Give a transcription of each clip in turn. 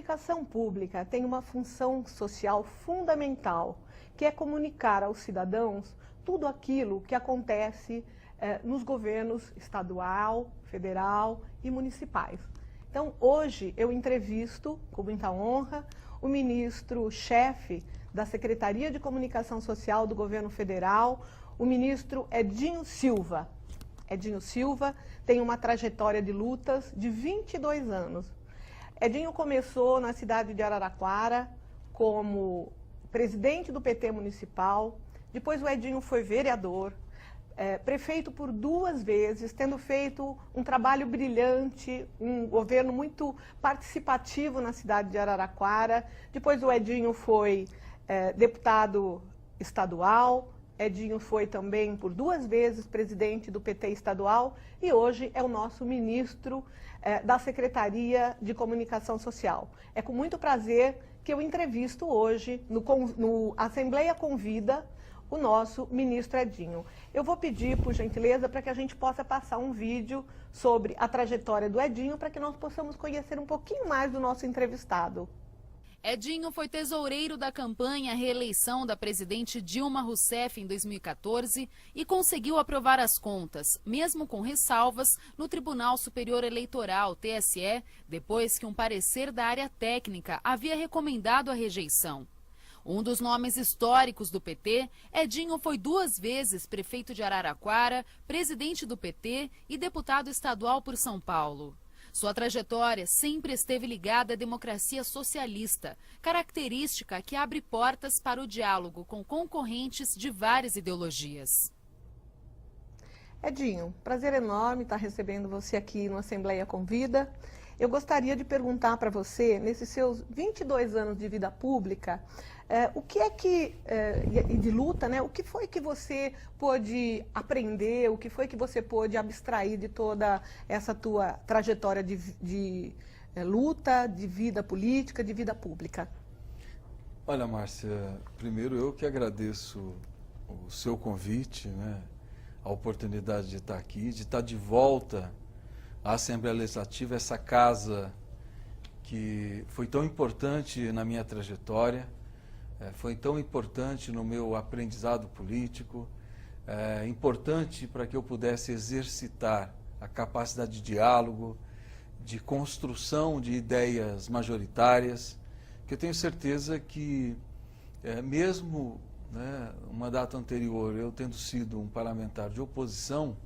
comunicação pública tem uma função social fundamental, que é comunicar aos cidadãos tudo aquilo que acontece nos governos estadual, federal e municipais. Então, hoje eu entrevisto, com muita honra, o ministro-chefe da Secretaria de Comunicação Social do Governo Federal, o ministro Edinho Silva. Edinho Silva tem uma trajetória de lutas de 22 anos. Edinho começou na cidade de Araraquara como presidente do PT municipal, depois o Edinho foi vereador, prefeito por 2 vezes, tendo feito um trabalho brilhante, um governo muito participativo na cidade de Araraquara. Depois o Edinho foi deputado estadual, Edinho foi também por 2 vezes presidente do PT estadual e hoje é o nosso ministro da Secretaria de Comunicação Social. É com muito prazer que eu entrevisto hoje, no Assembleia Convida, o nosso ministro Edinho. Eu vou pedir, por gentileza, para que a gente possa passar um vídeo sobre a trajetória do Edinho, para que nós possamos conhecer um pouquinho mais do nosso entrevistado. Edinho foi tesoureiro da campanha à reeleição da presidente Dilma Rousseff em 2014 e conseguiu aprovar as contas, mesmo com ressalvas, no Tribunal Superior Eleitoral, TSE, depois que um parecer da área técnica havia recomendado a rejeição. Um dos nomes históricos do PT, Edinho foi 2 vezes prefeito de Araraquara, presidente do PT e deputado estadual por São Paulo. Sua trajetória sempre esteve ligada à democracia socialista, característica que abre portas para o diálogo com concorrentes de várias ideologias. Edinho, prazer enorme estar recebendo você aqui no Assembleia Convida. Eu gostaria de perguntar para você, nesses seus 22 anos de vida pública, o que é que, e de luta, né? O que foi que você pôde aprender, o que foi que você pôde abstrair de toda essa tua trajetória de luta, de vida política, de vida pública? Olha, Márcia, primeiro eu que agradeço o seu convite, né? A oportunidade de estar aqui, de estar de volta à Assembleia Legislativa, essa casa que foi tão importante na minha trajetória, foi tão importante no meu aprendizado político, importante para que eu pudesse exercitar a capacidade de diálogo, de construção de ideias majoritárias, que eu tenho certeza que, mesmo, né, uma data anterior, eu tendo sido um parlamentar de oposição,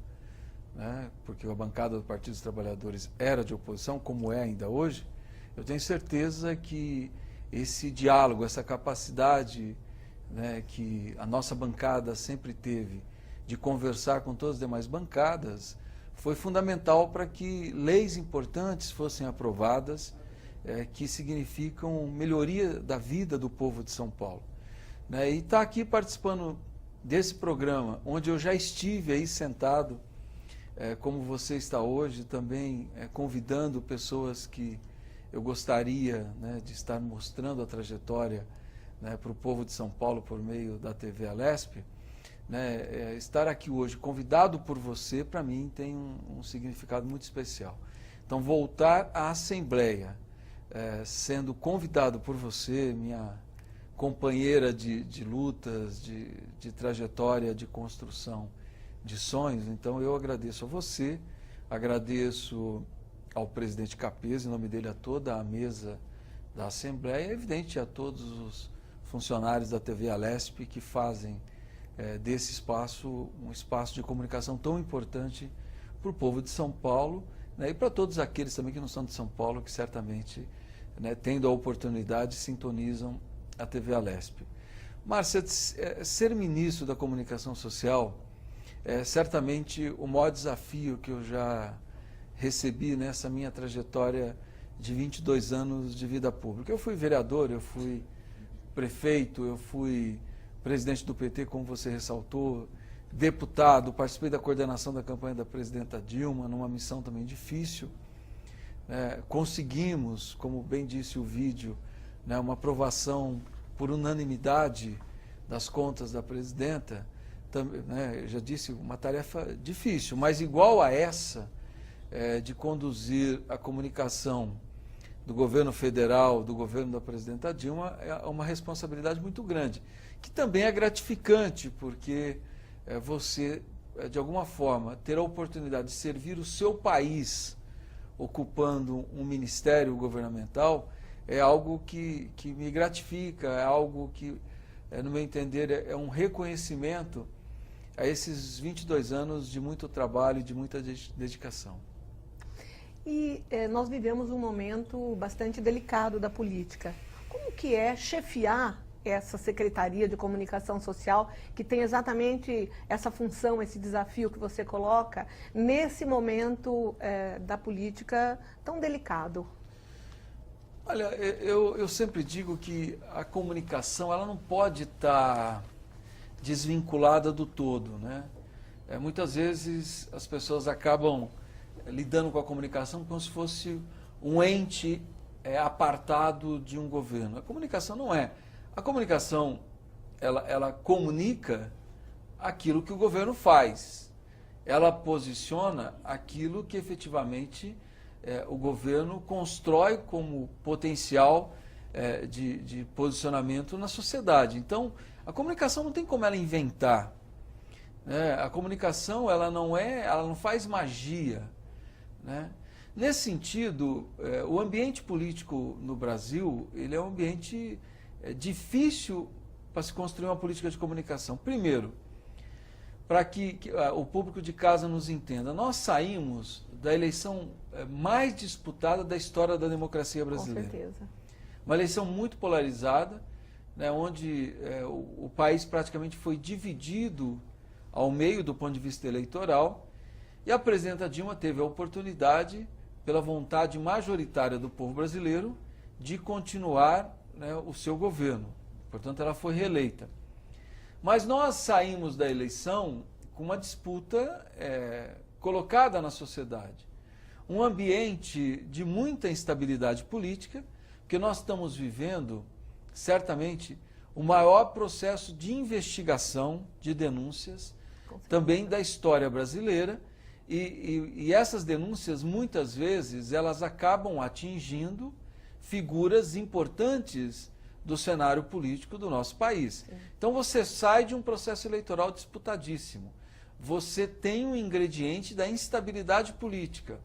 né, porque a bancada do Partido dos Trabalhadores era de oposição, como é ainda hoje, eu tenho certeza que esse diálogo, essa capacidade, né, que a nossa bancada sempre teve de conversar com todas as demais bancadas, foi fundamental para que leis importantes fossem aprovadas, que significam melhoria da vida do povo de São Paulo. Né, e estar aqui participando desse programa, onde eu já estive aí sentado, como você está hoje, também convidando pessoas que eu gostaria, né, de estar mostrando a trajetória, né, para o povo de São Paulo por meio da TV Alesp, né, estar aqui hoje convidado por você, para mim tem um significado muito especial. Então, voltar à Assembleia, sendo convidado por você, minha companheira de lutas, de trajetória, de construção de sonhos, então eu agradeço a você, agradeço ao presidente Capês, em nome dele a toda a mesa da Assembleia, e evidente a todos os funcionários da TV Alesp que fazem desse espaço um espaço de comunicação tão importante para o povo de São Paulo, né, e para todos aqueles também que não são de São Paulo, que certamente, né, tendo a oportunidade, sintonizam a TV Alesp. Márcia, ser ministro da Comunicação Social é certamente o maior desafio que eu já recebi nessa minha trajetória de 22 anos de vida pública. Eu fui vereador, eu fui prefeito, eu fui presidente do PT, como você ressaltou, deputado, participei da coordenação da campanha da presidenta Dilma, numa missão também difícil. Conseguimos, como bem disse o vídeo, né, uma aprovação por unanimidade das contas da presidenta, né, já disse, uma tarefa difícil, mas igual a essa, de conduzir a comunicação do governo federal, do governo da presidenta Dilma, é uma responsabilidade muito grande, que também é gratificante, porque você, de alguma forma, ter a oportunidade de servir o seu país ocupando um ministério governamental é algo que me gratifica, é algo que, no meu entender, é um reconhecimento a esses 22 anos de muito trabalho e de muita dedicação. E nós vivemos um momento bastante delicado da política. Como que é chefiar essa Secretaria de Comunicação Social, que tem exatamente essa função, esse desafio que você coloca, nesse momento da política tão delicado? Olha, eu sempre digo que a comunicação ela não pode estar desvinculada do todo, né? Muitas vezes as pessoas acabam lidando com a comunicação como se fosse um ente apartado de um governo. A comunicação não é. A comunicação, ela comunica aquilo que o governo faz. Ela posiciona aquilo que efetivamente o governo constrói como potencial de posicionamento na sociedade. Então, a comunicação não tem como ela inventar. A comunicação ela não faz magia. Né? Nesse sentido, o ambiente político no Brasil ele é um ambiente difícil para se construir uma política de comunicação. Primeiro, para que o público de casa nos entenda, nós saímos da eleição mais disputada da história da democracia brasileira. Com certeza. Uma eleição muito polarizada, né, onde o país praticamente foi dividido ao meio do ponto de vista eleitoral, e a presidenta Dilma teve a oportunidade, pela vontade majoritária do povo brasileiro, de continuar, né, o seu governo. Portanto, ela foi reeleita. Mas nós saímos da eleição com uma disputa colocada na sociedade. Um ambiente de muita instabilidade política, porque nós estamos vivendo, certamente, o maior processo de investigação de denúncias, também da história brasileira, e essas denúncias, muitas vezes, elas acabam atingindo figuras importantes do cenário político do nosso país. Sim. Então você sai de um processo eleitoral disputadíssimo. Você tem um ingrediente da instabilidade política.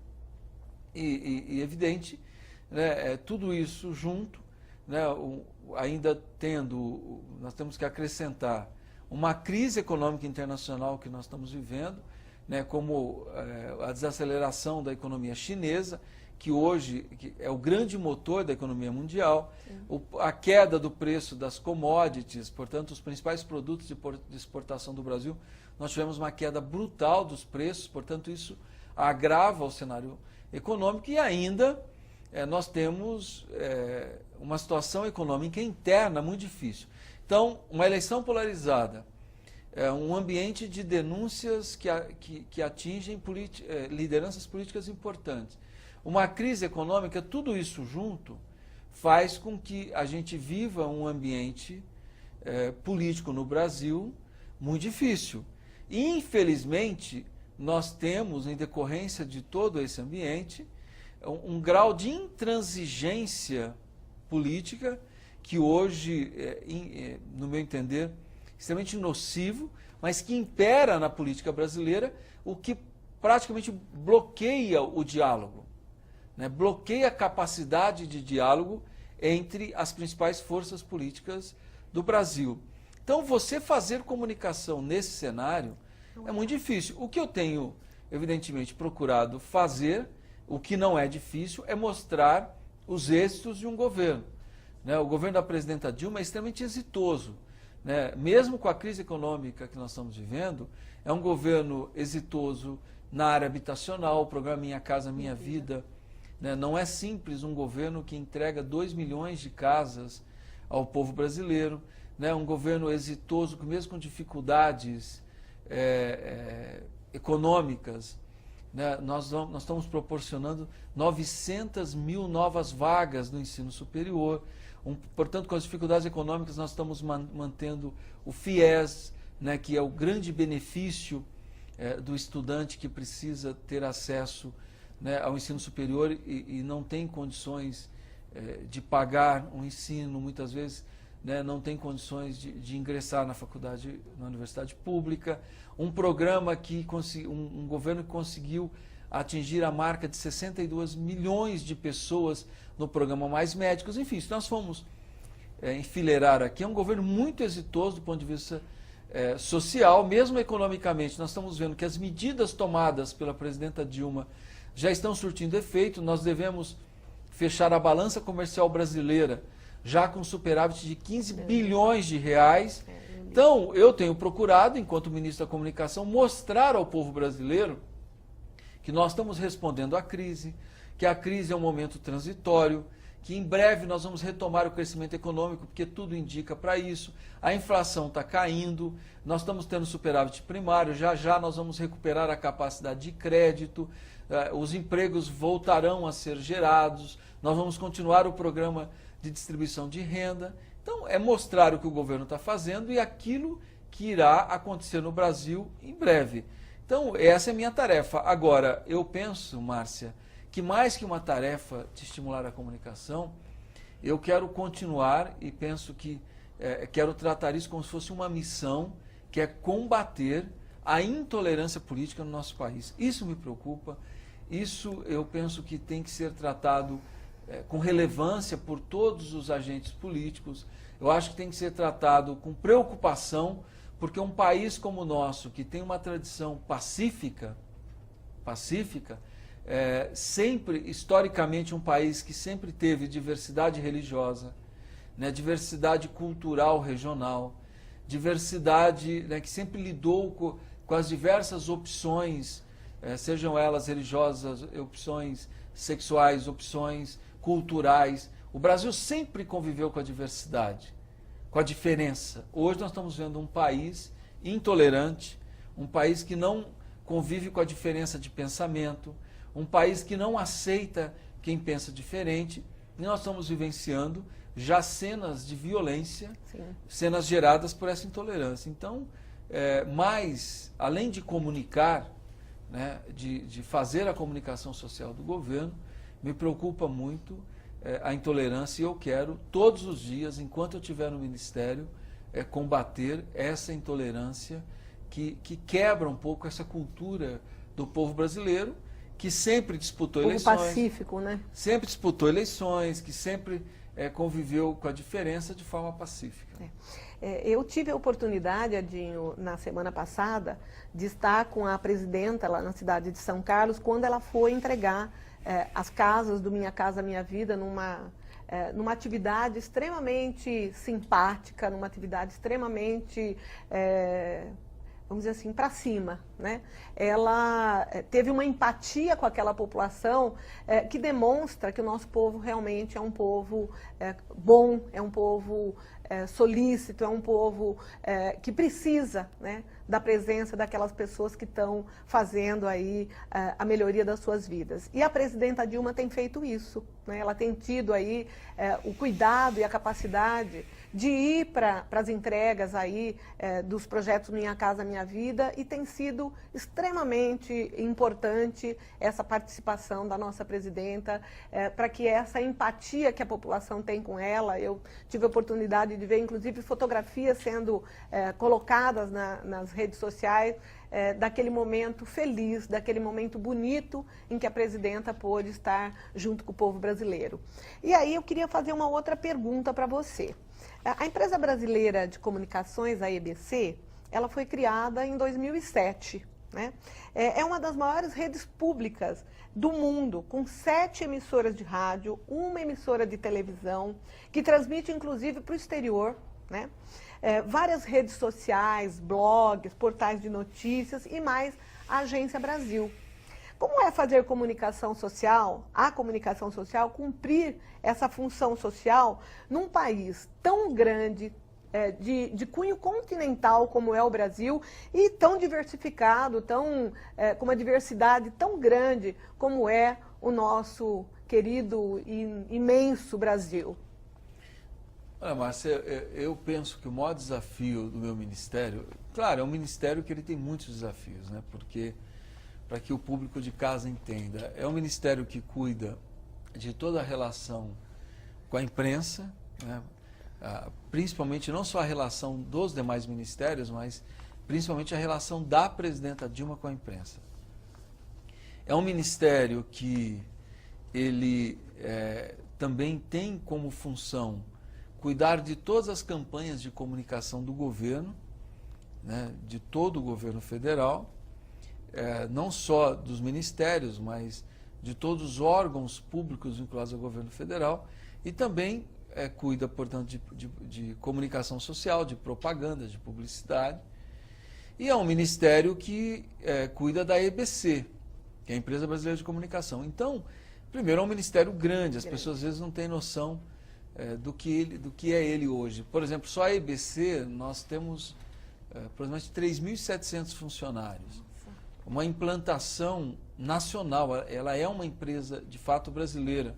E evidente, né, tudo isso junto, né, ainda tendo, nós temos que acrescentar uma crise econômica internacional que nós estamos vivendo, né, como a desaceleração da economia chinesa, que hoje é o grande motor da economia mundial, a queda do preço das commodities, portanto, os principais produtos de exportação do Brasil, nós tivemos uma queda brutal dos preços, portanto, isso agrava o cenário econômico e ainda nós temos uma situação econômica interna muito difícil. Então, uma eleição polarizada, um ambiente de denúncias que atingem lideranças políticas importantes, uma crise econômica, tudo isso junto faz com que a gente viva um ambiente político no Brasil muito difícil. E, infelizmente, nós temos, em decorrência de todo esse ambiente, um grau de intransigência política que hoje, no meu entender, é extremamente nocivo, mas que impera na política brasileira, o que praticamente bloqueia o diálogo, né? Bloqueia a capacidade de diálogo entre as principais forças políticas do Brasil. Então, você fazer comunicação nesse cenário é muito difícil. O que eu tenho, evidentemente, procurado fazer, o que não é difícil, é mostrar os êxitos de um governo. Né? O governo da presidenta Dilma é extremamente exitoso. Né? Mesmo com a crise econômica que nós estamos vivendo, é um governo exitoso na área habitacional, o programa Minha Casa Minha Vida. Né? Não é simples um governo que entrega 2 milhões de casas ao povo brasileiro. Né? Um governo exitoso, que mesmo com dificuldades econômicas, né? Nós estamos proporcionando 900 mil novas vagas no ensino superior. Portanto, com as dificuldades econômicas, nós estamos mantendo o FIES, né, que é o grande benefício do estudante que precisa ter acesso, né, ao ensino superior e não tem condições de pagar um ensino, muitas vezes, né, não tem condições de ingressar na faculdade, na universidade pública. Um programa que um governo que conseguiu atingir a marca de 62 milhões de pessoas no programa Mais Médicos. Enfim, se nós formos enfileirar aqui, é um governo muito exitoso do ponto de vista social, mesmo economicamente. Nós estamos vendo que as medidas tomadas pela presidenta Dilma já estão surtindo efeito. Nós devemos fechar a balança comercial brasileira já com superávit de 15 bilhões de reais. Então, eu tenho procurado, enquanto ministro da Comunicação, mostrar ao povo brasileiro que nós estamos respondendo à crise, que a crise é um momento transitório, que em breve nós vamos retomar o crescimento econômico, porque tudo indica para isso. A inflação está caindo, nós estamos tendo superávit primário, já já nós vamos recuperar a capacidade de crédito, os empregos voltarão a ser gerados, nós vamos continuar o programa de distribuição de renda. Então, é mostrar o que o governo está fazendo e aquilo que irá acontecer no Brasil em breve. Então, essa é a minha tarefa. Agora, eu penso, Márcia, que mais que uma tarefa de estimular a comunicação, eu quero continuar e penso que quero tratar isso como se fosse uma missão, que é combater a intolerância política no nosso país. Isso me preocupa, isso eu penso que tem que ser tratado com relevância por todos os agentes políticos. Eu acho que tem que ser tratado com preocupação, porque um país como o nosso, que tem uma tradição pacífica, sempre, historicamente, um país que sempre teve diversidade religiosa, né, diversidade cultural regional, diversidade, né, que sempre lidou com as diversas opções, sejam elas religiosas, opções sexuais, opções culturais. O Brasil sempre conviveu com a diversidade, com a diferença. Hoje nós estamos vendo um país intolerante, um país que não convive com a diferença de pensamento, um país que não aceita quem pensa diferente, e nós estamos vivenciando já cenas de violência, sim, cenas geradas por essa intolerância. Então, mas, além de comunicar, né, de fazer a comunicação social do governo, me preocupa muito a intolerância, e eu quero, todos os dias, enquanto eu estiver no Ministério, combater essa intolerância que quebra um pouco essa cultura do povo brasileiro, que sempre disputou eleições. Pacífico, né? Sempre disputou eleições, que sempre conviveu com a diferença de forma pacífica. Eu tive a oportunidade, Adinho, na semana passada, de estar com a presidenta lá na cidade de São Carlos, quando ela foi entregar as casas do Minha Casa Minha Vida numa atividade extremamente simpática, numa atividade extremamente, vamos dizer assim, para cima, né? Ela teve uma empatia com aquela população que demonstra que o nosso povo realmente é um povo bom, é um povo solícito, é um povo que precisa, né, da presença daquelas pessoas que estão fazendo aí a melhoria das suas vidas. E a presidenta Dilma tem feito isso, né? Ela tem tido aí o cuidado e a capacidade de ir para as entregas aí dos projetos Minha Casa Minha Vida, e tem sido extremamente importante essa participação da nossa presidenta para que essa empatia que a população tem com ela. Eu tive a oportunidade de ver, inclusive, fotografias sendo colocadas nas redes sociais daquele momento feliz, daquele momento bonito em que a presidenta pôde estar junto com o povo brasileiro. E aí eu queria fazer uma outra pergunta para você. A Empresa Brasileira de Comunicações, a EBC, ela foi criada em 2007, né? É uma das maiores redes públicas do mundo, com 7 emissoras de rádio, 1 emissora de televisão, que transmite inclusive para o exterior, né? Várias redes sociais, blogs, portais de notícias e mais a Agência Brasil. Como é fazer comunicação social, a comunicação social, cumprir essa função social num país tão grande, de cunho continental como é o Brasil, e tão diversificado, com uma diversidade tão grande como é o nosso querido e imenso Brasil? Olha, Márcia, eu penso que o maior desafio do meu ministério, claro, é um ministério que ele tem muitos desafios, né? Porque, para que o público de casa entenda, é um ministério que cuida de toda a relação com a imprensa, né? Principalmente não só a relação dos demais ministérios, mas principalmente a relação da presidenta Dilma com a imprensa. É um ministério que ele também tem como função cuidar de todas as campanhas de comunicação do governo, né, de todo o governo federal, não só dos ministérios, mas de todos os órgãos públicos vinculados ao governo federal, e também cuida, portanto, de comunicação social, de propaganda, de publicidade. E é um ministério que cuida da EBC, que é a Empresa Brasileira de Comunicação. Então, primeiro, é um ministério grande, as pessoas às vezes não têm noção do que é ele hoje. Por exemplo, só a EBC, nós temos aproximadamente 3.700 funcionários. Uma implantação nacional, ela é uma empresa de fato brasileira,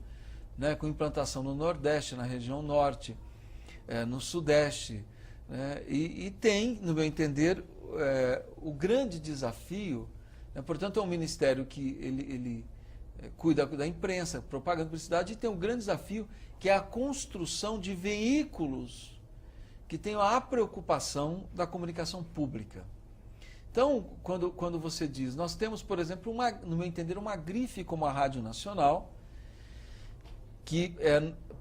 né, com implantação no Nordeste, na região Norte, no Sudeste, né, e tem, no meu entender, o grande desafio, né, portanto é um ministério que ele cuida da imprensa, propaganda, publicidade, e tem um grande desafio que é a construção de veículos que tenham a preocupação da comunicação pública. Então, quando você diz, nós temos, por exemplo, no meu entender, uma grife como a Rádio Nacional, que,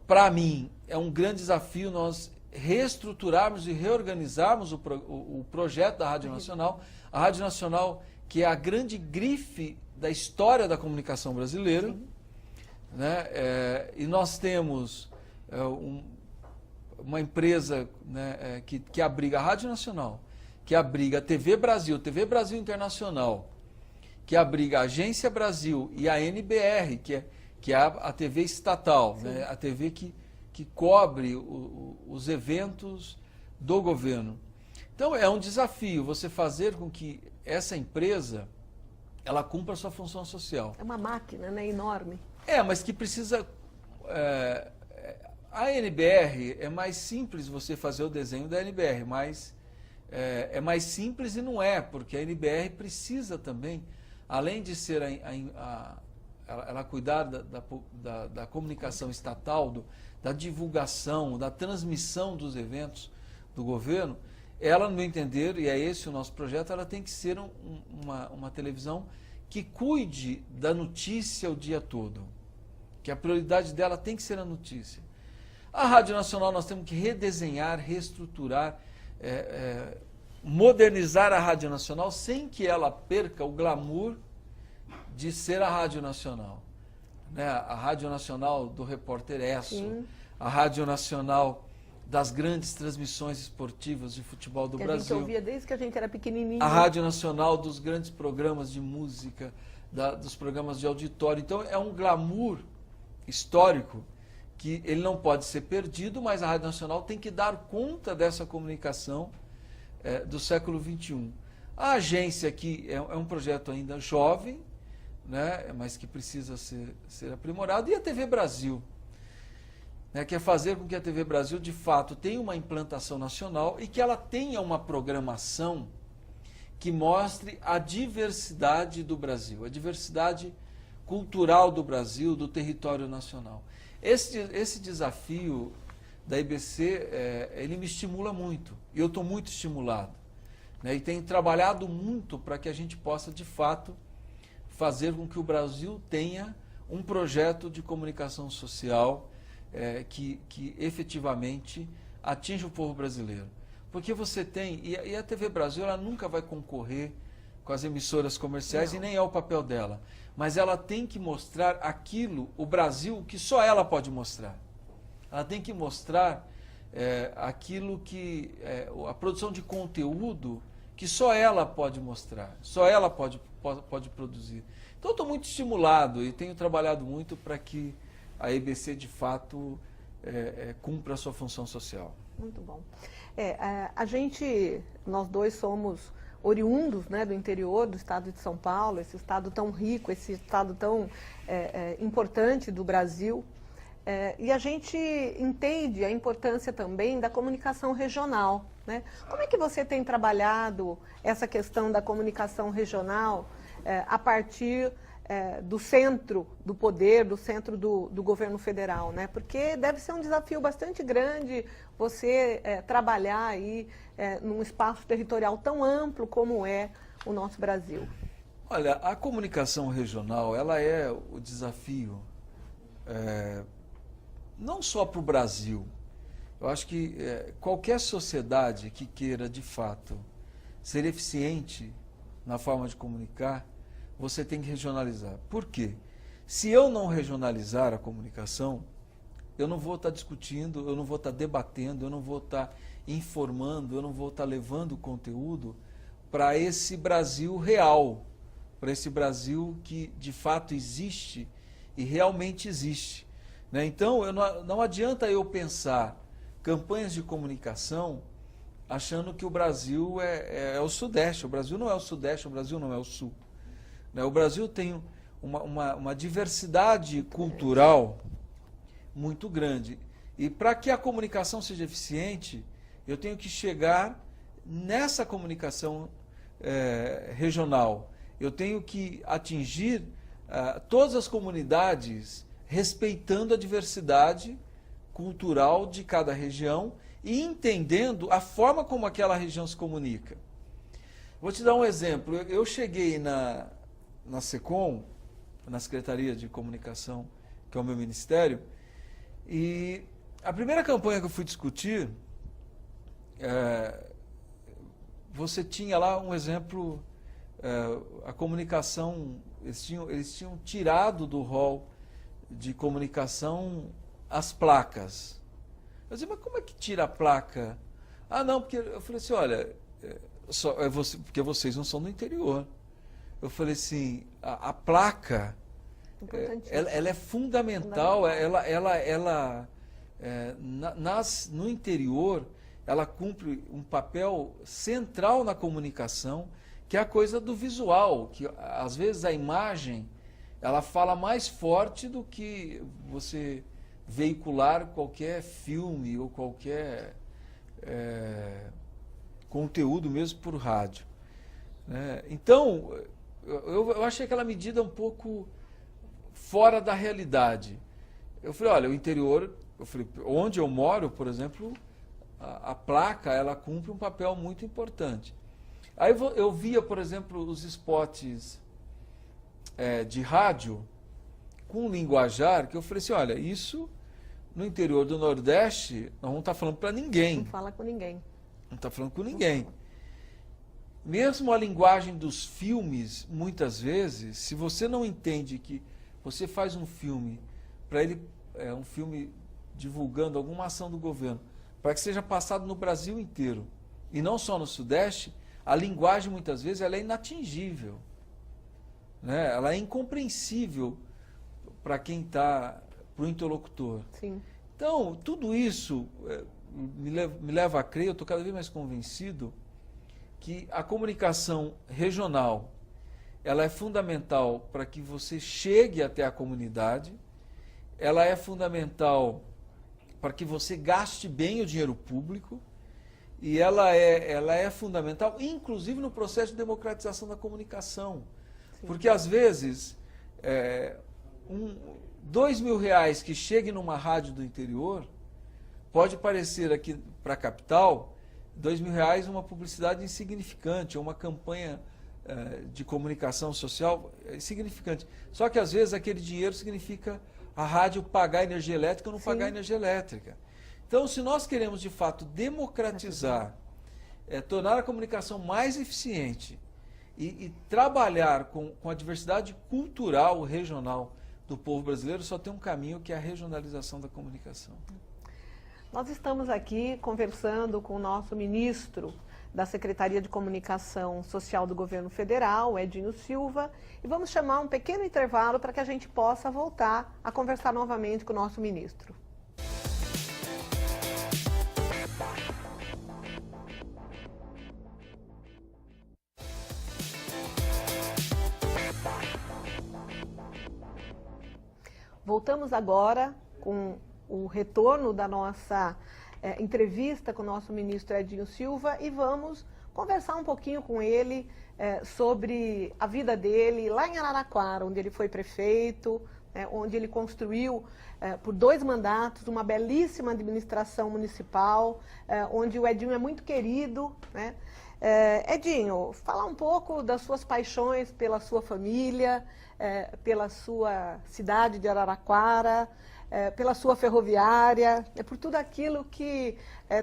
para mim, é um grande desafio nós reestruturarmos e reorganizarmos o projeto da Rádio Nacional. A Rádio Nacional, que é a grande grife da história da comunicação brasileira, né? E nós temos uma empresa, né, que abriga a Rádio Nacional, que abriga a TV Brasil Internacional, que abriga a Agência Brasil e a NBR, que é a TV estatal, né, a TV que cobre os eventos do governo. Então é um desafio você fazer com que essa empresa ela cumpra a sua função social. É uma máquina, né, enorme. Mas que precisa... a NBR, é mais simples você fazer o desenho da NBR, mas é mais simples e não é, porque a NBR precisa também, além de ser ela cuidar da comunicação estatal, da divulgação, da transmissão dos eventos do governo, ela, no meu entender, e é esse o nosso projeto, ela tem que ser uma televisão que cuide da notícia o dia todo, que a prioridade dela tem que ser a notícia. A Rádio Nacional nós temos que redesenhar, reestruturar, modernizar a Rádio Nacional sem que ela perca o glamour de ser a Rádio Nacional. Né? A Rádio Nacional do repórter Esso, a Rádio Nacional das grandes transmissões esportivas de futebol do Brasil. Que a gente ouvia desde que a gente era pequenininho. A Rádio Nacional dos grandes programas de música, dos programas de auditório. Então é um glamour histórico que ele não pode ser perdido, mas a Rádio Nacional tem que dar conta dessa comunicação do século XXI. A agência aqui é um projeto ainda jovem, né, mas que precisa ser aprimorado, e a TV Brasil, né, que é fazer com que a TV Brasil, de fato, tenha uma implantação nacional e que ela tenha uma programação que mostre a diversidade do Brasil, a diversidade cultural do Brasil, do território nacional. Esse desafio da EBC, ele me estimula muito, e eu estou muito estimulado, né, e tenho trabalhado muito para que a gente possa, de fato, fazer com que o Brasil tenha um projeto de comunicação social que efetivamente atinja o povo brasileiro. Porque você tem, e a TV Brasil ela nunca vai concorrer com as emissoras comerciais, não. E nem é o papel dela, mas ela tem que mostrar o Brasil, que só ela pode mostrar. Ela tem que mostrar aquilo que, a produção de conteúdo que só ela pode mostrar, só ela pode produzir. Então, estou muito estimulado e tenho trabalhado muito para que a EBC, de fato, cumpra a sua função social. Muito bom. Nós dois somos oriundos, né, do interior do estado de São Paulo, esse estado tão rico, esse estado tão importante do Brasil. E a gente entende a importância também da comunicação regional, né? Como é que você tem trabalhado essa questão da comunicação regional a partir do centro do poder, do centro do governo federal, né? Porque deve ser um desafio bastante grande você trabalhar aí num espaço territorial tão amplo como é o nosso Brasil. Olha, a comunicação regional, ela é o desafio não só para o Brasil. Eu acho que qualquer sociedade que queira, de fato, ser eficiente na forma de comunicar, você tem que regionalizar. Por quê? Se eu não regionalizar a comunicação, eu não vou estar discutindo, eu não vou estar debatendo, eu não vou estar informando, eu não vou estar levando conteúdo para esse Brasil real, para esse Brasil que de fato existe e realmente existe. Né? Então, não adianta eu pensar campanhas de comunicação achando que o Brasil é o Sudeste. O Brasil não é o Sudeste, o Brasil não é o Sul. Né? O Brasil tem uma diversidade cultural muito grande. E para que a comunicação seja eficiente, eu tenho que chegar nessa comunicação regional. Eu tenho que atingir todas as comunidades respeitando a diversidade cultural de cada região e entendendo a forma como aquela região se comunica. Vou te dar um exemplo. Eu cheguei na SECOM, na Secretaria de Comunicação, que é o meu ministério, e a primeira campanha que eu fui discutir, você tinha lá um exemplo, a comunicação, eles tinham tirado do rol de comunicação as placas. Eu disse, mas como é que tira a placa? Ah, não, porque eu falei assim, olha, porque vocês não são do interior. Eu falei assim, a placa, ela é fundamental, no interior, ela cumpre um papel central na comunicação, que é a coisa do visual, que às vezes a imagem, ela fala mais forte do que você veicular qualquer filme ou qualquer conteúdo mesmo por rádio. Né? Então, eu achei aquela medida um pouco fora da realidade. Eu falei, olha, o interior, onde eu moro, por exemplo, a placa, ela cumpre um papel muito importante. Aí eu via, por exemplo, os spots de rádio com linguajar, que eu falei assim, olha, isso no interior do Nordeste, nós não está falando para ninguém. Não fala com ninguém. Não está falando com ninguém. Mesmo a linguagem dos filmes, muitas vezes, se você não entende que você faz um filme, para ele, um filme divulgando alguma ação do governo, para que seja passado no Brasil inteiro, e não só no Sudeste, a linguagem, muitas vezes, ela é inatingível. Né? Ela é incompreensível para quem está, para o interlocutor. Sim. Então, tudo isso me leva a crer, eu estou cada vez mais convencido, que a comunicação regional, ela é fundamental para que você chegue até a comunidade, ela é fundamental para que você gaste bem o dinheiro público, e ela é fundamental, inclusive no processo de democratização da comunicação. Sim. Porque, às vezes, R$2.000 que chegue numa rádio do interior, pode parecer aqui para a capital, R$2.000 uma publicidade insignificante, ou uma campanha de comunicação social insignificante. Só que, às vezes, aquele dinheiro significa a rádio pagar energia elétrica ou não pagar energia elétrica. Então, se nós queremos, de fato, democratizar, tornar a comunicação mais eficiente e trabalhar com a diversidade cultural regional do povo brasileiro, só tem um caminho, que é a regionalização da comunicação. Nós estamos aqui conversando com o nosso ministro da Secretaria de Comunicação Social do Governo Federal, Edinho Silva, e vamos chamar um pequeno intervalo para que a gente possa voltar a conversar novamente com o nosso ministro. Voltamos agora com o retorno da nossa entrevista com o nosso ministro Edinho Silva e vamos conversar um pouquinho com ele sobre a vida dele lá em Araraquara, onde ele foi prefeito, onde ele construiu por 2 mandatos uma belíssima administração municipal, onde o Edinho é muito querido, né? Edinho, fala um pouco das suas paixões pela sua família, pela sua cidade de Araraquara, pela sua ferroviária, por tudo aquilo que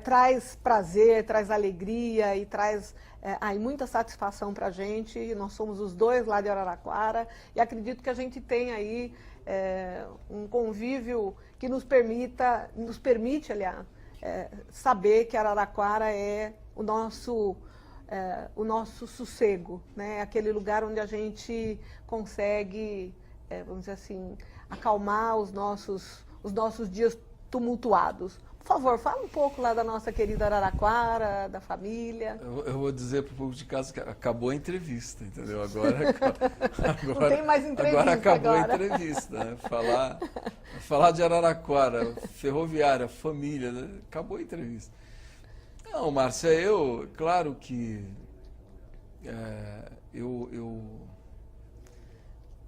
traz prazer, traz alegria e traz aí muita satisfação para a gente. Nós somos os 2 lá de Araraquara e acredito que a gente tem aí um convívio que nos permite, aliás, saber que Araraquara é o nosso sossego, né? Aquele lugar onde a gente consegue, vamos dizer assim, acalmar os nossos dias tumultuados. Por favor, fala um pouco lá da nossa querida Araraquara, da família. Eu vou dizer para o público de casa que acabou a entrevista, entendeu? Agora não tem mais entrevista. Agora acabou a entrevista, né? Falar de Araraquara, ferroviária, família, né? Acabou a entrevista. Não, Márcia, claro que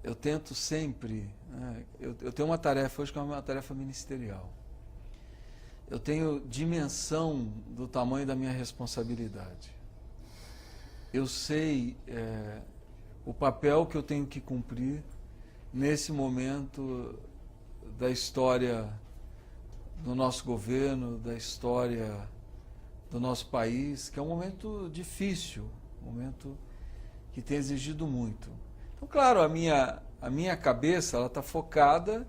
eu tento sempre, né? Eu tenho uma tarefa hoje que é uma tarefa ministerial. Eu tenho dimensão do tamanho da minha responsabilidade. Eu sei o papel que eu tenho que cumprir nesse momento da história do nosso governo, da história do nosso país, que é um momento difícil, um momento que tem exigido muito. Então, claro, a minha cabeça ela está focada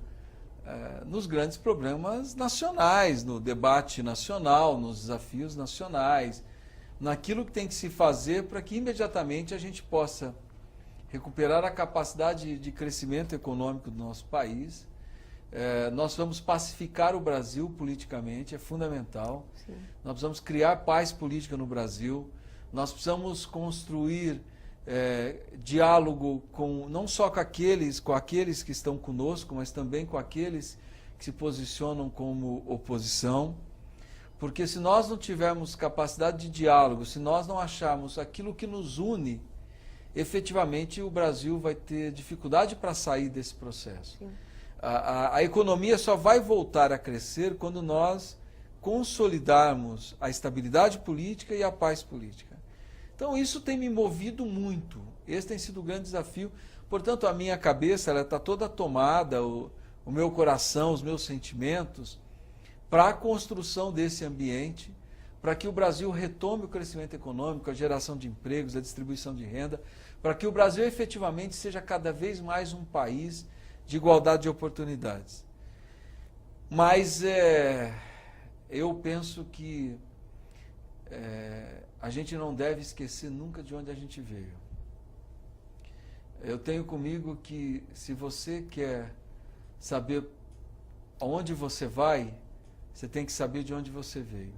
nos grandes problemas nacionais, no debate nacional, nos desafios nacionais, naquilo que tem que se fazer para que imediatamente a gente possa recuperar a capacidade de crescimento econômico do nosso país. Nós vamos pacificar o Brasil politicamente, é fundamental. Sim. Nós precisamos criar paz política no Brasil, nós precisamos construir diálogo não só com aqueles que estão conosco, mas também com aqueles que se posicionam como oposição, porque se nós não tivermos capacidade de diálogo, se nós não acharmos aquilo que nos une, efetivamente o Brasil vai ter dificuldade para sair desse processo. A economia só vai voltar a crescer quando nós consolidarmos a estabilidade política e a paz política. Então isso tem me movido muito, esse tem sido o grande desafio, portanto a minha cabeça ela está toda tomada, o meu coração, os meus sentimentos, para a construção desse ambiente, para que o Brasil retome o crescimento econômico, a geração de empregos, a distribuição de renda, para que o Brasil efetivamente seja cada vez mais um país de igualdade de oportunidades. Mas eu penso que a gente não deve esquecer nunca de onde a gente veio. Eu tenho comigo que se você quer saber aonde você vai, você tem que saber de onde você veio.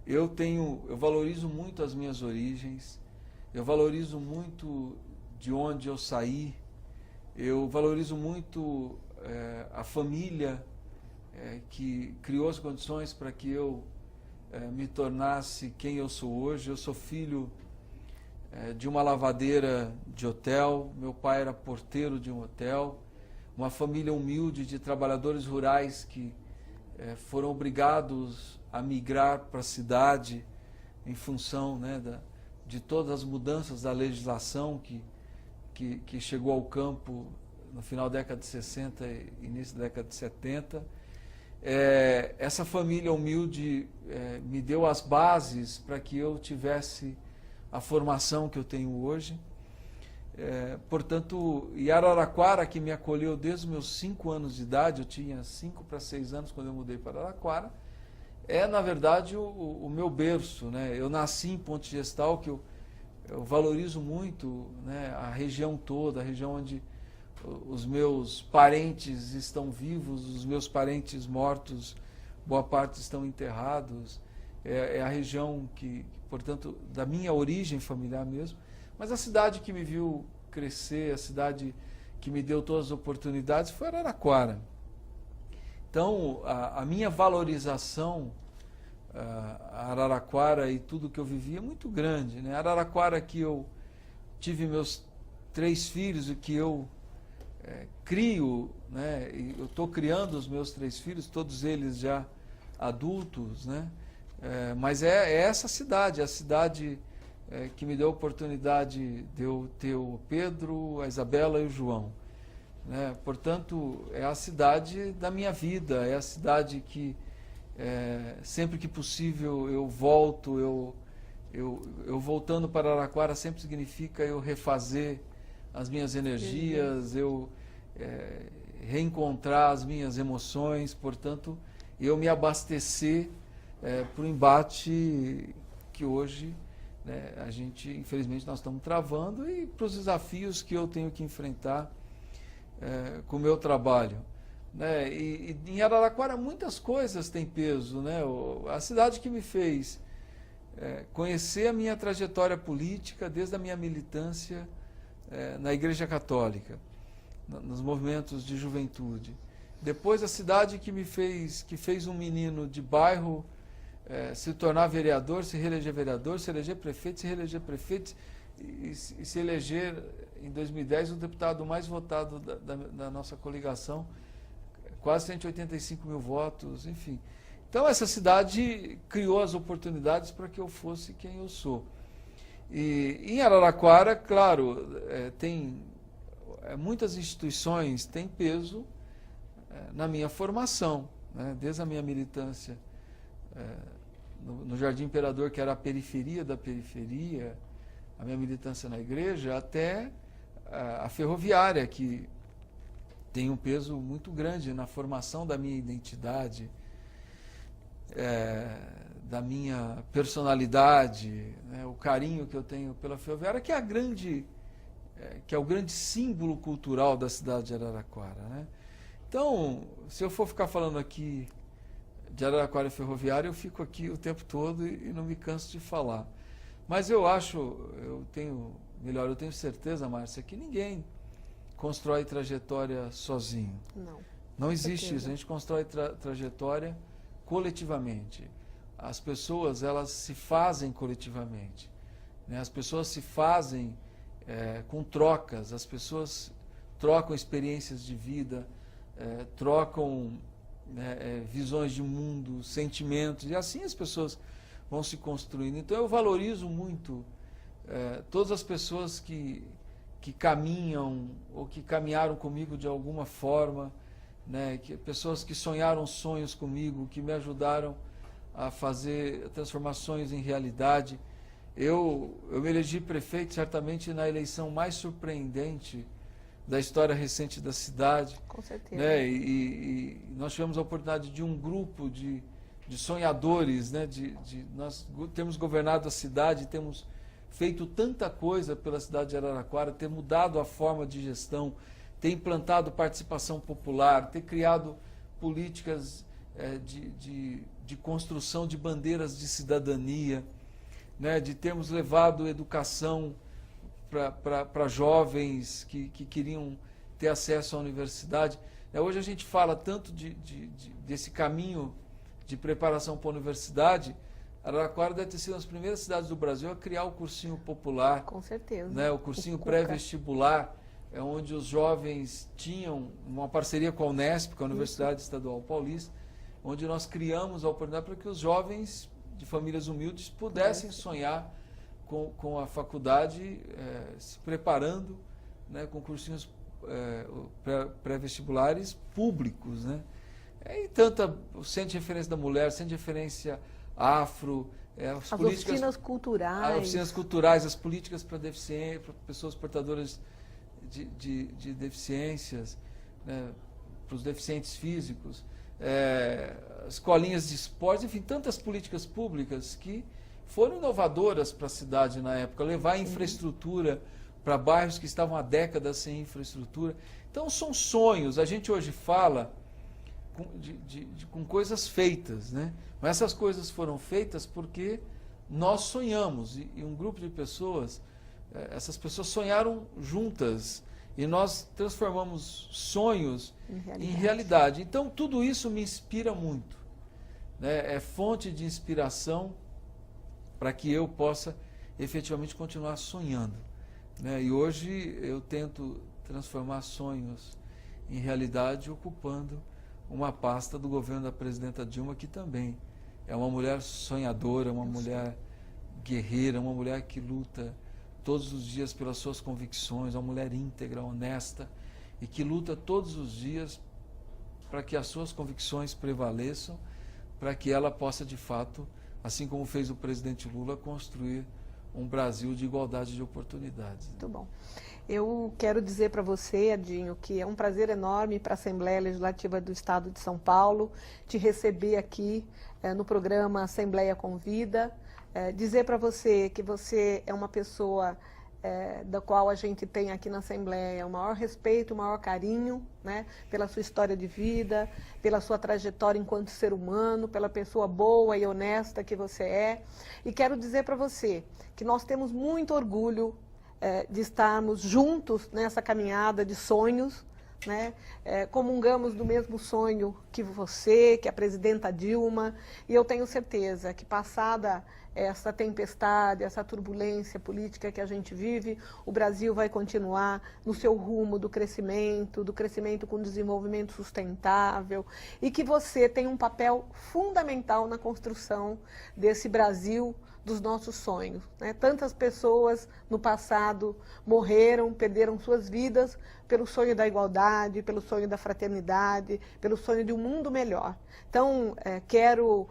Eu valorizo muito as minhas origens, eu valorizo muito de onde eu saí, eu valorizo muito a família que criou as condições para que eu me tornasse quem eu sou hoje. Eu sou filho de uma lavadeira de hotel, meu pai era porteiro de um hotel, uma família humilde de trabalhadores rurais que foram obrigados a migrar para a cidade em função, né, de todas as mudanças da legislação que chegou ao campo no final da década de 60 e início da década de 70. Essa família humilde me deu as bases para que eu tivesse a formação que eu tenho hoje. Portanto, e Araraquara, que me acolheu desde os meus 5 anos de idade, eu tinha 5 para 6 anos quando eu mudei para Araraquara, na verdade, o meu berço, né? Eu nasci em Ponte Gestal, que eu valorizo muito, né, a região toda, a região onde os meus parentes estão vivos, os meus parentes mortos, boa parte estão enterrados. É a região que, portanto, da minha origem familiar mesmo, mas a cidade que me viu crescer, a cidade que me deu todas as oportunidades foi Araraquara. Então, a minha valorização Araraquara e tudo que eu vivi é muito grande, né? Araraquara que eu tive meus 3 filhos e que eu crio, né? E eu estou criando os meus 3 filhos, todos eles já adultos, né? Mas é essa cidade, a cidade que me deu a oportunidade de eu ter o Pedro, a Isabela e o João, né? Portanto, é a cidade da minha vida, é a cidade que sempre que possível eu volto, eu voltando para Araraquara sempre significa eu refazer as minhas energias, eu reencontrar as minhas emoções, portanto, eu me abastecer para o embate que hoje, né, a gente, infelizmente, nós estamos travando e para os desafios que eu tenho que enfrentar com o meu trabalho. Né? E em Araraquara muitas coisas têm peso, né? A cidade que me fez conhecer a minha trajetória política desde a minha militância na Igreja Católica, nos movimentos de juventude. Depois a cidade que fez um menino de bairro se tornar vereador, se reeleger vereador, se eleger prefeito e se eleger em 2010 o deputado mais votado da nossa coligação, quase 185 mil votos, enfim. Então essa cidade criou as oportunidades para que eu fosse quem eu sou. E em Araraquara, claro, tem muitas instituições têm peso na minha formação, né? Desde a minha militância no Jardim Imperador, que era a periferia da periferia, a minha militância na igreja, até a ferroviária, que tem um peso muito grande na formação da minha identidade, da minha personalidade, né? O carinho que eu tenho pela ferroviária, que é o grande símbolo cultural da cidade de Araraquara, né? Então, se eu for ficar falando aqui de Araraquara e ferroviária, eu fico aqui o tempo todo e não me canso de falar. Mas eu tenho certeza, Márcia, que ninguém constrói trajetória sozinho. Não existe isso. A gente constrói trajetória coletivamente. As pessoas, elas se fazem coletivamente, né? As pessoas se fazem com trocas, as pessoas trocam experiências de vida, trocam visões de mundo, sentimentos, e assim as pessoas vão se construindo. Então eu valorizo muito todas as pessoas que caminham ou que caminharam comigo de alguma forma, né? Pessoas que sonharam sonhos comigo, que me ajudaram a fazer transformações em realidade. Eu me elegi prefeito certamente na eleição mais surpreendente da história recente da cidade. Com certeza. Né? E nós tivemos a oportunidade de um grupo de sonhadores, né? Nós temos governado a cidade, temos feito tanta coisa pela cidade de Araraquara, ter mudado a forma de gestão, ter implantado participação popular, ter criado políticas de construção de bandeiras de cidadania, né? De termos levado educação para jovens que queriam ter acesso à universidade. Hoje a gente fala tanto desse caminho de preparação para a universidade. Araraquara deve ter sido uma das primeiras cidades do Brasil a criar o cursinho popular. Com certeza. Né? O cursinho pré-vestibular, onde os jovens tinham uma parceria com a Unesp, com a Universidade Estadual Paulista, onde nós criamos a oportunidade para que os jovens de famílias humildes pudessem sonhar com a faculdade, se preparando, né, com cursinhos pré-vestibulares públicos, né? E o Centro de Referência da Mulher, Centro de Referência Afro, as oficinas culturais. As oficinas culturais, as políticas para pessoas portadoras de deficiências, né, para os deficientes físicos, escolinhas de esporte, enfim, tantas políticas públicas que foram inovadoras para a cidade na época, levar infraestrutura para bairros que estavam há décadas sem infraestrutura. Então são sonhos, a gente hoje fala com coisas feitas, né? Mas essas coisas foram feitas porque nós sonhamos, e um grupo de pessoas, essas pessoas sonharam juntas, e nós transformamos sonhos em realidade. Então tudo isso me inspira muito. né, é fonte de inspiração para que eu possa efetivamente continuar sonhando, né? E hoje eu tento transformar sonhos em realidade ocupando uma pasta do governo da presidenta Dilma, que também é uma mulher sonhadora, uma mulher guerreira, uma mulher que luta todos os dias pelas suas convicções, uma mulher íntegra, honesta, e que luta todos os dias para que as suas convicções prevaleçam, para que ela possa, de fato, assim como fez o presidente Lula, construir um Brasil de igualdade de oportunidades. Muito bom. Eu quero dizer para você, Edinho, que é um prazer enorme para a Assembleia Legislativa do Estado de São Paulo te receber aqui no programa Assembleia Convida. Dizer para você que você é uma pessoa da qual a gente tem aqui na Assembleia o maior respeito, o maior carinho, né, pela sua história de vida, pela sua trajetória enquanto ser humano, pela pessoa boa e honesta que você é. E quero dizer para você que nós temos muito orgulho de estarmos juntos nessa caminhada de sonhos, né? Comungamos do mesmo sonho que você, que a presidenta Dilma, e eu tenho certeza que, passada essa tempestade, essa turbulência política que a gente vive, o Brasil vai continuar no seu rumo do crescimento com desenvolvimento sustentável, e que você tem um papel fundamental na construção desse Brasil dos nossos sonhos, né? Tantas pessoas no passado morreram, perderam suas vidas pelo sonho da igualdade, pelo sonho da fraternidade, pelo sonho de um mundo melhor. Então, quero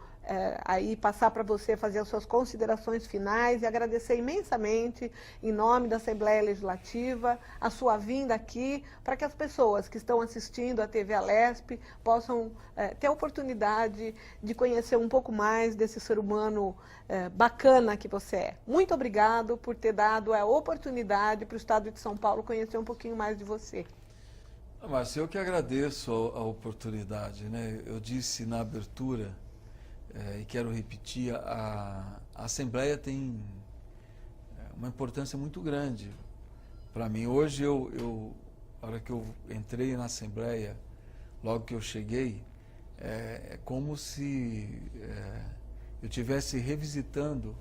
aí passar para você fazer as suas considerações finais e agradecer imensamente, em nome da Assembleia Legislativa, a sua vinda aqui, para que as pessoas que estão assistindo a TV Alesp possam ter a oportunidade de conhecer um pouco mais desse ser humano bacana que você é. Muito obrigado por ter dado a oportunidade para o Estado de São Paulo conhecer um pouquinho mais de você. Márcia, eu que agradeço a oportunidade, né? Eu disse na abertura, e quero repetir, a Assembleia tem uma importância muito grande para mim. Hoje, a hora que eu entrei na Assembleia, logo que eu cheguei, é como se eu estivesse revisitando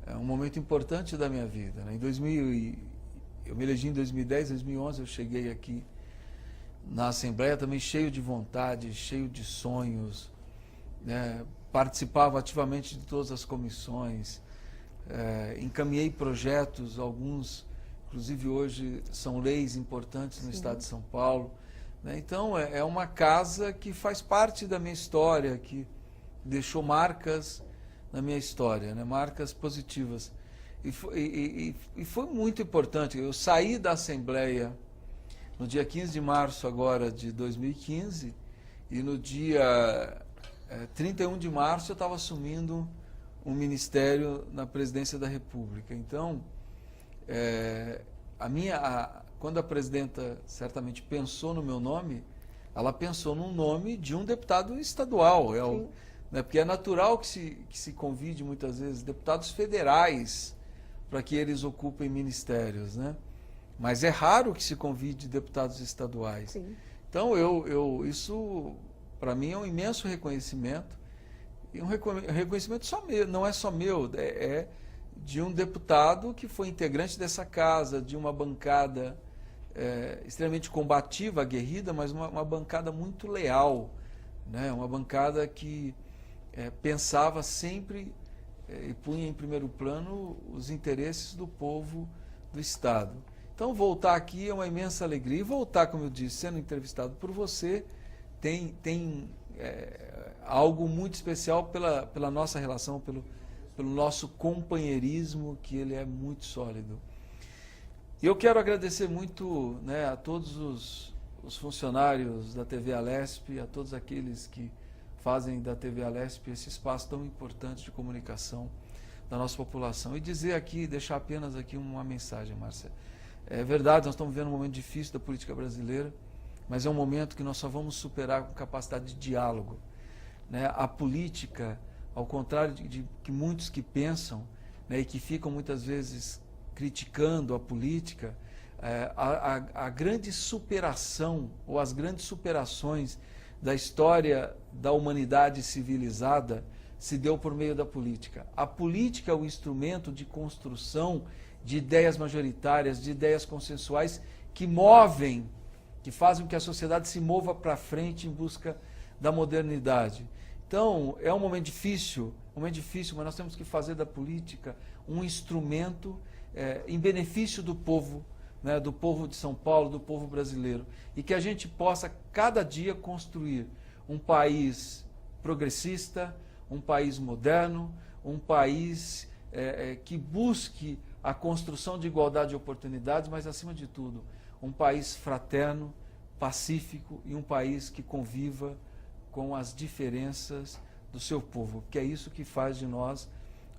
um momento importante da minha vida, né? Eu me elegi em 2010, 2011 eu cheguei aqui na Assembleia também cheio de vontade, cheio de sonhos, né? Participava ativamente de todas as comissões, encaminhei projetos, alguns, inclusive hoje, são leis importantes no Estado de São Paulo, né? Então, é uma casa que faz parte da minha história, que deixou marcas na minha história, né? Marcas positivas. E foi muito importante. Eu saí da Assembleia no dia 15 de março agora de 2015, e no dia 31 de março eu estava assumindo um ministério na presidência da República. Então, quando a presidenta certamente pensou no meu nome, ela pensou no nome de um deputado estadual, né, porque é natural que se convide muitas vezes deputados federais para que eles ocupem ministérios, né? Mas é raro que se convide deputados estaduais. Sim. Então, isso para mim é um imenso reconhecimento, e um reconhecimento não é só meu, é de um deputado que foi integrante dessa casa, de uma bancada extremamente combativa, aguerrida, mas uma bancada muito leal, né? Uma bancada que pensava sempre e punha em primeiro plano os interesses do povo do Estado. Então, voltar aqui é uma imensa alegria, e voltar, como eu disse, sendo entrevistado por você, tem algo muito especial pela nossa relação, pelo nosso companheirismo, que ele é muito sólido. E eu quero agradecer muito, né, a todos os funcionários da TV Alesp, a todos aqueles que fazem da TV Alesp esse espaço tão importante de comunicação da nossa população. E dizer aqui, deixar apenas aqui uma mensagem, Márcia. É verdade, nós estamos vivendo um momento difícil da política brasileira, mas é um momento que nós só vamos superar com capacidade de diálogo, né? A política, ao contrário de que muitos que pensam, né, e que ficam muitas vezes criticando a política, a grande superação, ou as grandes superações da história da humanidade civilizada se deu por meio da política. A política é o instrumento de construção de ideias majoritárias, de ideias consensuais que movem, que fazem com que a sociedade se mova para frente em busca da modernidade. Então, é um momento difícil, mas nós temos que fazer da política um instrumento em benefício do povo, né, do povo de São Paulo, do povo brasileiro, e que a gente possa cada dia construir um país progressista, um país moderno, um país que busque a construção de igualdade de oportunidades, mas acima de tudo, um país fraterno, pacífico e um país que conviva com as diferenças do seu povo, que é isso que faz de nós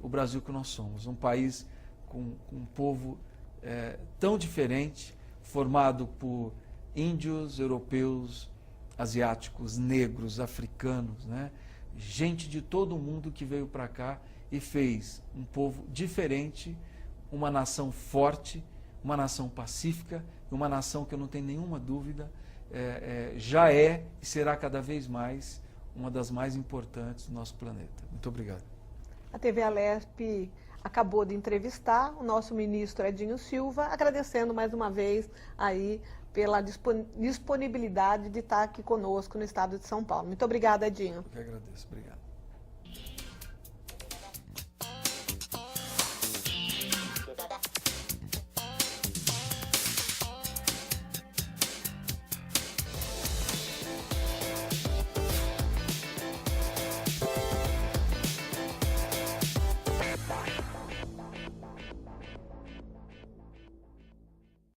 o Brasil que nós somos, um país com um povo tão diferente, formado por índios, europeus, asiáticos, negros, africanos, né? Gente de todo o mundo que veio para cá e fez um povo diferente, uma nação forte, uma nação pacífica, uma nação que eu não tenho nenhuma dúvida, já é e será cada vez mais uma das mais importantes do nosso planeta. Muito obrigado. A TV Alesp acabou de entrevistar o nosso ministro Edinho Silva, agradecendo mais uma vez aí pela disponibilidade de estar aqui conosco no estado de São Paulo. Muito obrigada, Edinho. Eu que agradeço. Obrigado.